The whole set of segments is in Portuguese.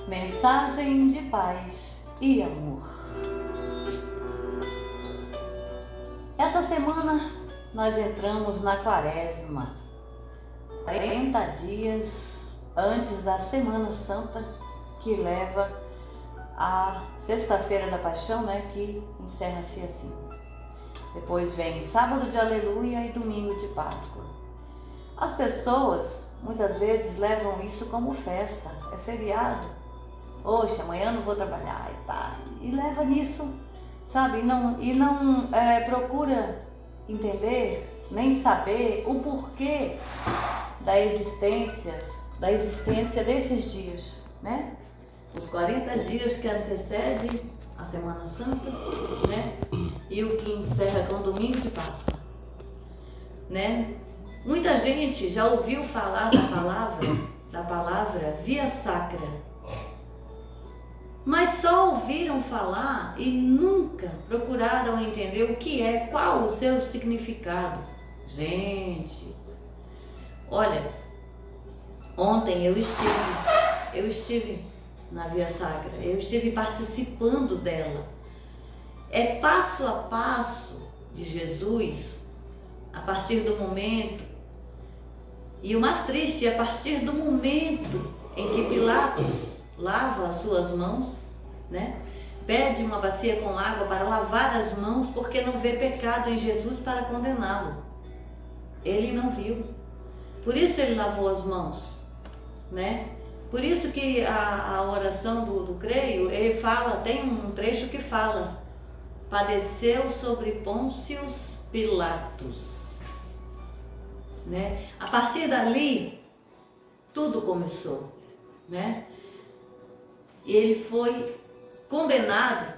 Mensagem de paz e amor. Essa semana nós entramos na Quaresma, 40 dias antes da Semana Santa, que leva a Sexta-feira da Paixão, que encerra-se assim. Depois vem Sábado de Aleluia e Domingo de Páscoa. As pessoas muitas vezes levam isso como festa, é feriado. Oxe, amanhã não vou trabalhar e tá. E leva nisso, sabe? E não procura entender, nem saber o porquê da existência desses dias, né? Os 40 dias que antecedem a Semana Santa, né? E o que encerra com o Domingo de Páscoa, né? Muita gente já ouviu falar da palavra via sacra, mas só ouviram falar e nunca procuraram entender o que é, qual o seu significado. Gente, olha, ontem eu estive na Via Sacra, eu estive participando dela. É passo a passo de Jesus, a partir do momento, e o mais triste, a partir do momento em que Pilatos lava as suas mãos, né? Pede uma bacia com água para lavar as mãos, porque não vê pecado em Jesus para condená-lo. Ele não viu. Por isso ele lavou as mãos, né? Por isso que a oração do creio, ele fala, tem um trecho que fala: padeceu sobre Pôncio Pilatos, né? A partir dali, tudo começou, né? E ele foi condenado,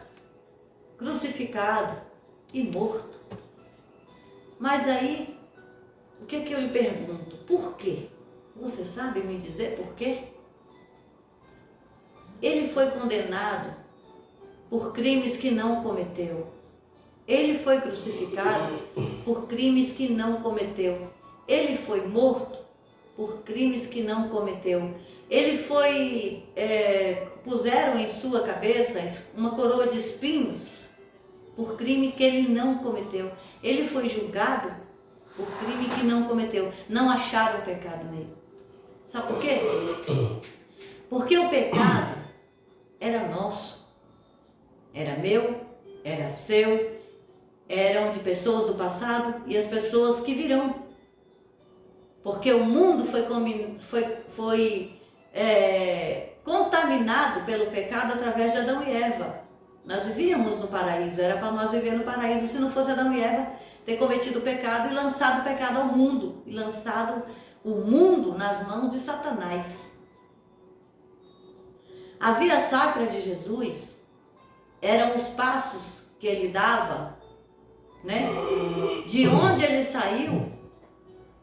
crucificado e morto. Mas aí, o que eu lhe pergunto? Por quê? Você sabe me dizer por quê? Ele foi condenado por crimes que não cometeu. Ele foi crucificado por crimes que não cometeu. Ele foi morto por crimes que não cometeu. Ele foi, puseram em sua cabeça uma coroa de espinhos por crime que ele não cometeu. Ele foi julgado por crime que não cometeu. Não acharam pecado nele. Sabe por quê? Porque o pecado era nosso, era meu, era seu, eram de pessoas do passado e as pessoas que virão. Porque o mundo foi contaminado pelo pecado através de Adão e Eva. Nós vivíamos no paraíso, era para nós viver no paraíso se não fosse Adão e Eva ter cometido o pecado e lançado o pecado ao mundo, e lançado o mundo nas mãos de Satanás. A via sacra de Jesus eram os passos que ele dava, né? De onde ele saiu,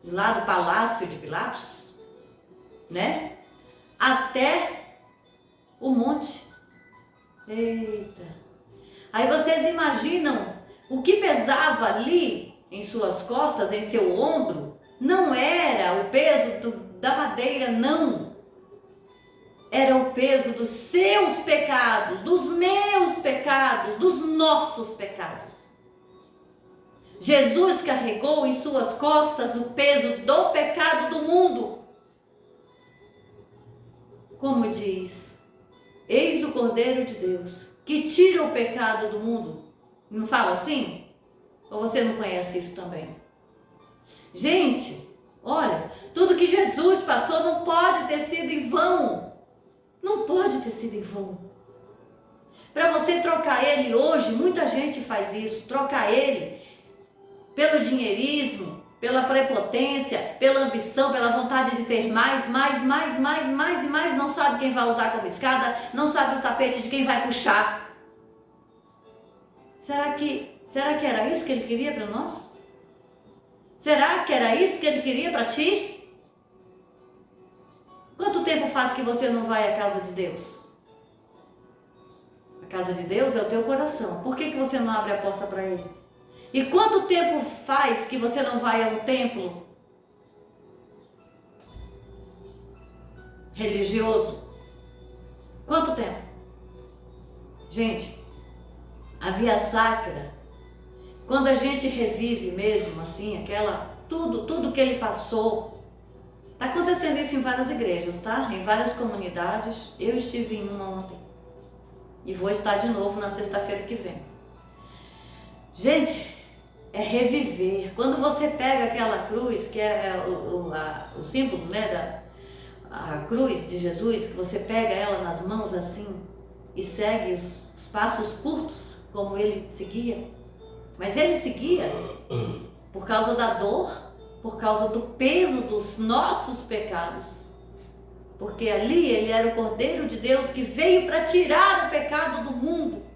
lá do palácio de Pilatos, né? Até o monte. Eita! Aí vocês imaginam o que pesava ali em suas costas, em seu ombro? Não era o peso da madeira, não. Era o peso dos seus pecados, dos meus pecados, dos nossos pecados. Jesus carregou em suas costas o peso do pecado do mundo. Como diz, eis o Cordeiro de Deus, que tira o pecado do mundo. Não fala assim? Ou você não conhece isso também? Gente, olha, tudo que Jesus passou não pode ter sido em vão. Não pode ter sido em vão. Para você trocar ele hoje, muita gente faz isso, trocar ele pelo dinheirismo, pela prepotência, pela ambição, pela vontade de ter mais, não sabe quem vai usar como escada, não sabe o tapete de quem vai puxar. Será que era isso que ele queria para nós? Será que era isso que ele queria para ti? Quanto tempo faz que você não vai à casa de Deus? A casa de Deus é o teu coração. Por que você não abre a porta para ele? E quanto tempo faz que você não vai a um templo religioso. Quanto tempo? Gente, a via sacra, quando a gente revive mesmo assim, tudo que ele passou, está acontecendo isso em várias igrejas, tá? Em várias comunidades. Eu estive em uma ontem e vou estar de novo na sexta-feira que vem. Gente, é reviver. Quando você pega aquela cruz, que é o símbolo, né, a cruz de Jesus, que você pega ela nas mãos assim e segue os passos curtos, como ele seguia. Mas ele seguia por causa da dor, por causa do peso dos nossos pecados. Porque ali ele era o Cordeiro de Deus que veio para tirar o pecado do mundo.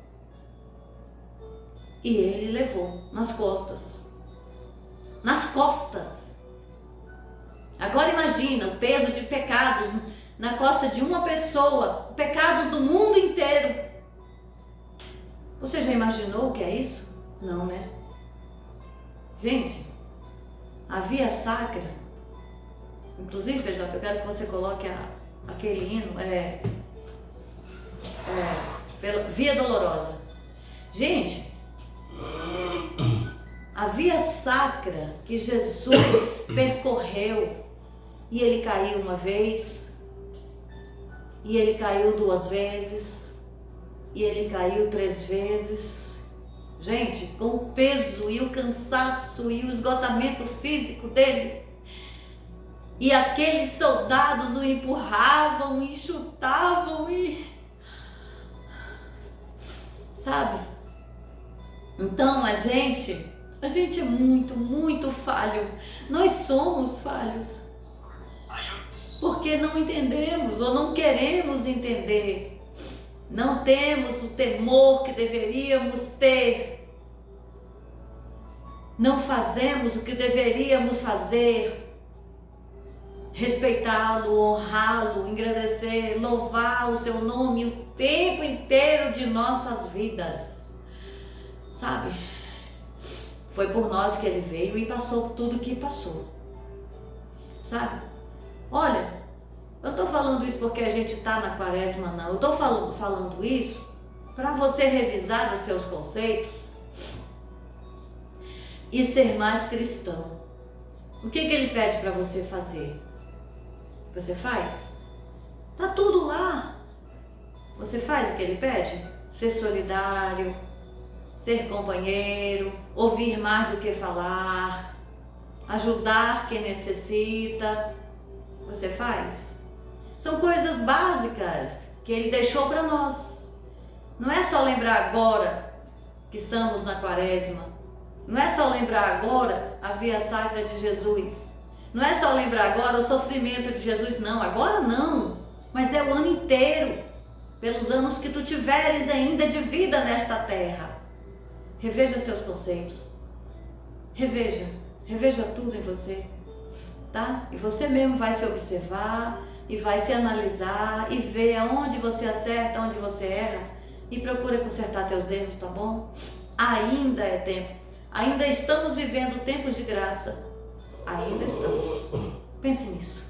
E ele levou nas costas. Nas costas. Agora imagina o peso de pecados na costa de uma pessoa, pecados do mundo inteiro. Você já imaginou o que é isso? Não, né? Gente, a via sacra, inclusive, veja, eu quero que você coloque aquele hino, pela Via Dolorosa. Gente, a via sacra que Jesus percorreu, e ele caiu uma vez, e ele caiu 2 vezes, e ele caiu 3 vezes. Gente, com o peso e o cansaço e o esgotamento físico dele, e aqueles soldados o empurravam e chutavam sabe? Então a gente é muito, muito falho. Nós somos falhos. Porque não entendemos ou não queremos entender. Não temos o temor que deveríamos ter. Não fazemos o que deveríamos fazer. Respeitá-lo, honrá-lo, engrandecer, louvar o seu nome o tempo inteiro de nossas vidas. Sabe? Foi por nós que ele veio e passou por tudo que passou. Sabe? Olha, eu estou falando isso porque a gente está na quaresma, não. Eu estou falando isso para você revisar os seus conceitos e ser mais cristão. O que ele pede para você fazer? Você faz? Tá tudo lá. Você faz o que ele pede? Ser solidário, ser companheiro, ouvir mais do que falar, ajudar quem necessita. Você faz? São coisas básicas que ele deixou para nós. Não é só lembrar agora que estamos na quaresma. Não é só lembrar agora a via sacra de Jesus. Não é só lembrar agora o sofrimento de Jesus, não. Agora não. Mas é o ano inteiro. Pelos anos que tu tiveres ainda de vida nesta terra. Reveja seus conceitos. Reveja tudo em você. Tá? E você mesmo vai se observar e vai se analisar e ver aonde você acerta, onde você erra e procura consertar teus erros, tá bom? Ainda é tempo. Ainda estamos vivendo tempos de graça. Ainda estamos. Pense nisso.